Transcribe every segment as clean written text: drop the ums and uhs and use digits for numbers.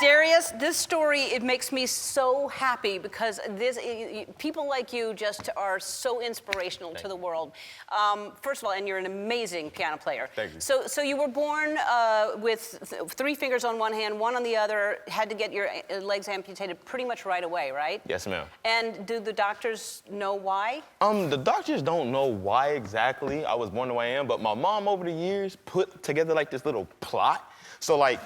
Darrius, this story, it makes me so happy because people like you just are so inspirational to the world. First of all, and you're an amazing piano player. Thank you. So you were born with 3 fingers on one hand, 1 on the other, had to get your legs amputated pretty much right away, right? Yes, ma'am. And do the doctors know why? The doctors don't know why exactly I was born the way I am, but my mom over the years put together like this little plot. So like,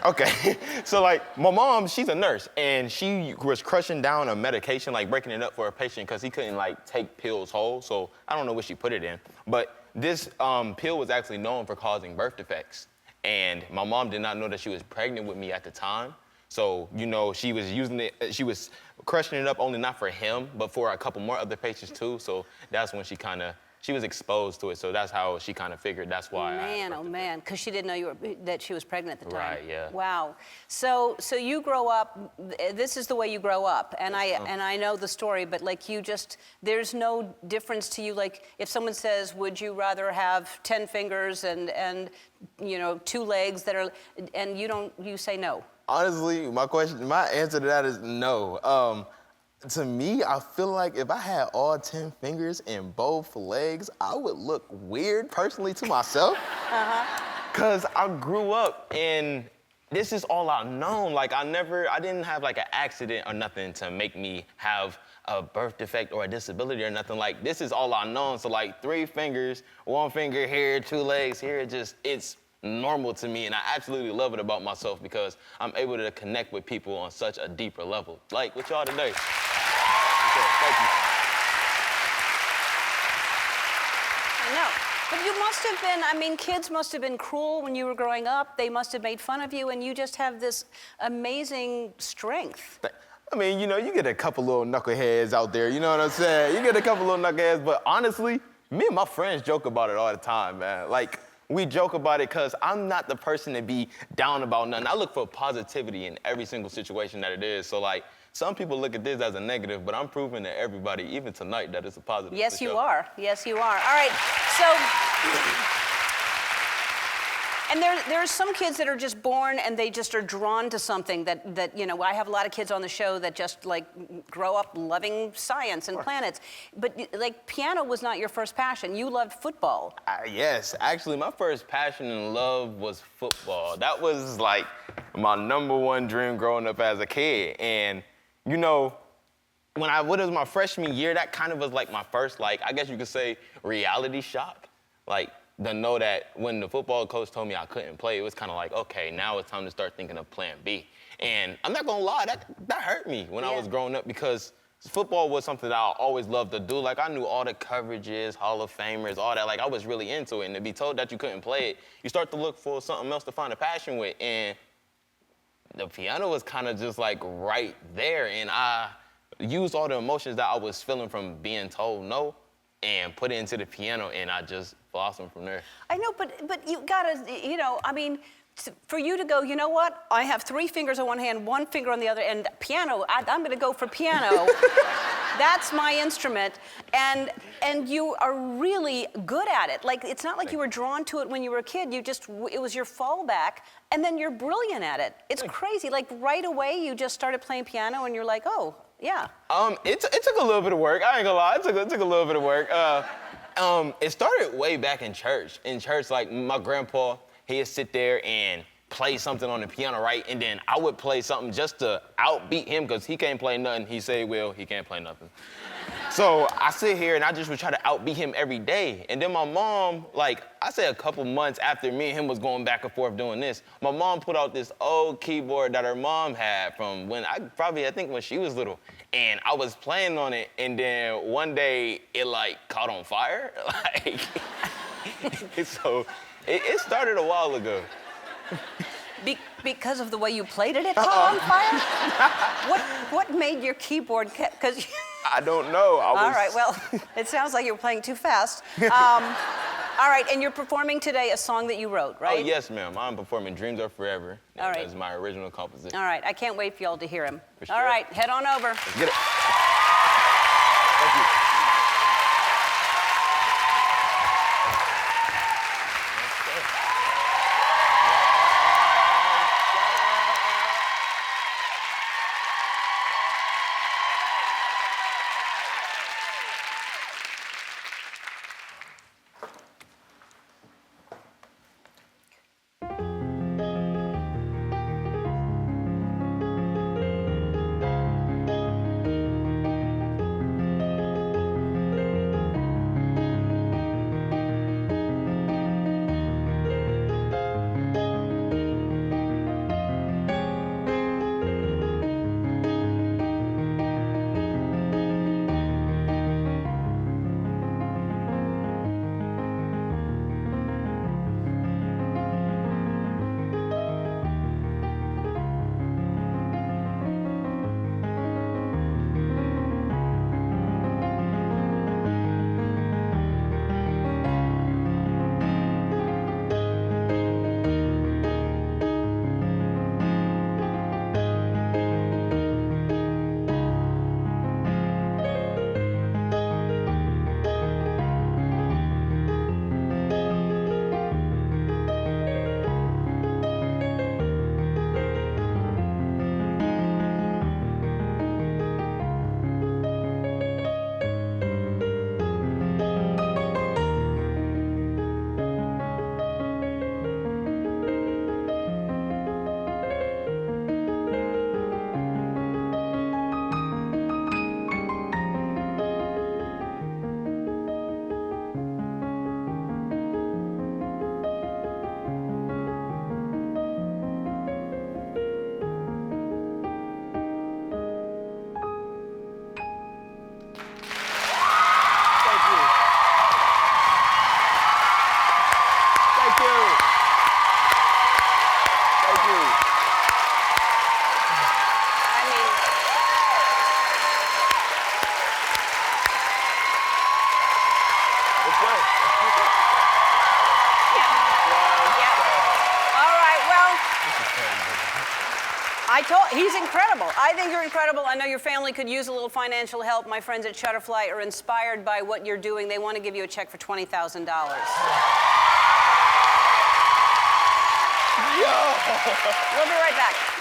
okay, so like my mom, she's a nurse, and she was crushing down a medication, like breaking it up for a patient because he couldn't like take pills whole. So I don't know what she put it in, but this pill was actually known for causing birth defects. And my mom did not know that she was pregnant with me at the time. So, you know, she was using it, she was crushing it up only not for him, but for a couple more other patients too. So that's when she was exposed to it. So that's how she kind of figured that's why. Man, oh man, because she didn't know that she was pregnant at the time. Right, yeah. Wow. So you grow up, this is the way you grow up. And I know the story, but like there's no difference to you. Like if someone says, would you rather have 10 fingers and you know, 2 legs and you say no? Honestly, my answer to that is no. To me, I feel like if I had all 10 fingers and both legs, I would look weird personally to myself. Cause I grew up and this is all I've known. Like I didn't have like an accident or nothing to make me have a birth defect or a disability or nothing. Like this is all I've known. So like 3 fingers, 1 finger here, 2 legs here, it's normal to me, and I absolutely love it about myself because I'm able to connect with people on such a deeper level. Like with y'all today. Thank you. I know. But you must have been, I mean, kids must have been cruel when you were growing up. They must have made fun of you, and you just have this amazing strength. I mean, you know, you get a couple little knuckleheads out there, you know what I'm saying? You get a couple little knuckleheads, but honestly, me and my friends joke about it all the time, man. Like, we joke about it because I'm not the person to be down about nothing. I look for positivity in every single situation that it is. So, like, some people look at this as a negative, but I'm proving to everybody, even tonight, that it's a positive. Yes, you are. Yes, you are. All right, so... And there are some kids that are just born and they just are drawn to something that you know, I have a lot of kids on the show that just like grow up loving science and planets. But like piano was not your first passion. You loved football. Yes, actually my first passion and love was football. That was like my #1 dream growing up as a kid. And you know, when it was my freshman year, that kind of was like my first, like, I guess you could say reality shock. Like, to know that when the football coach told me I couldn't play, it was kind of like, okay, now it's time to start thinking of plan B. And I'm not gonna lie, that hurt me when I was growing up because football was something that I always loved to do. Like I knew all the coverages, Hall of Famers, all that. Like I was really into it. And to be told that you couldn't play it, you start to look for something else to find a passion with. And the piano was kind of just like right there. And I used all the emotions that I was feeling from being told no and put it into the piano, and I just blossomed from there. I know, but you gotta, you know, I mean, for you to go, you know what? I have 3 fingers on one hand, 1 finger on the other, and piano, I'm gonna go for piano. That's my instrument, and you are really good at it. Like, it's not like you were drawn to it when you were a kid. It was your fallback, and then you're brilliant at it. It's crazy. Like, right away, you just started playing piano, and you're like, oh, yeah. It took a little bit of work. I ain't gonna lie. It took a little bit of work. It started way back in church. In church, like my grandpa, he'd sit there and play something on the piano, right? And then I would play something just to outbeat him because he can't play nothing. He say, well, he can't play nothing. So I sit here and I just would try to outbeat him every day. And then my mom, like, I say a couple months after me and him was going back and forth doing this, my mom put out this old keyboard that her mom had from when I think when she was little. And I was playing on it, and then one day it like caught on fire. Like, so it started a while ago. Because of the way you played it caught on fire? What made your keyboard, because I don't know. All right, well, it sounds like you were playing too fast. All right, and you're performing today a song that you wrote, right? Oh, yes, ma'am. I'm performing Dreams Are Forever. All right. That's my original composition. All right, I can't wait for y'all to hear him. For sure. All right, head on over. Let's get it. Thank you. All right, well, he's incredible. I think you're incredible. I know your family could use a little financial help. My friends at Shutterfly are inspired by what you're doing. They want to give you a check for $20,000. We'll be right back.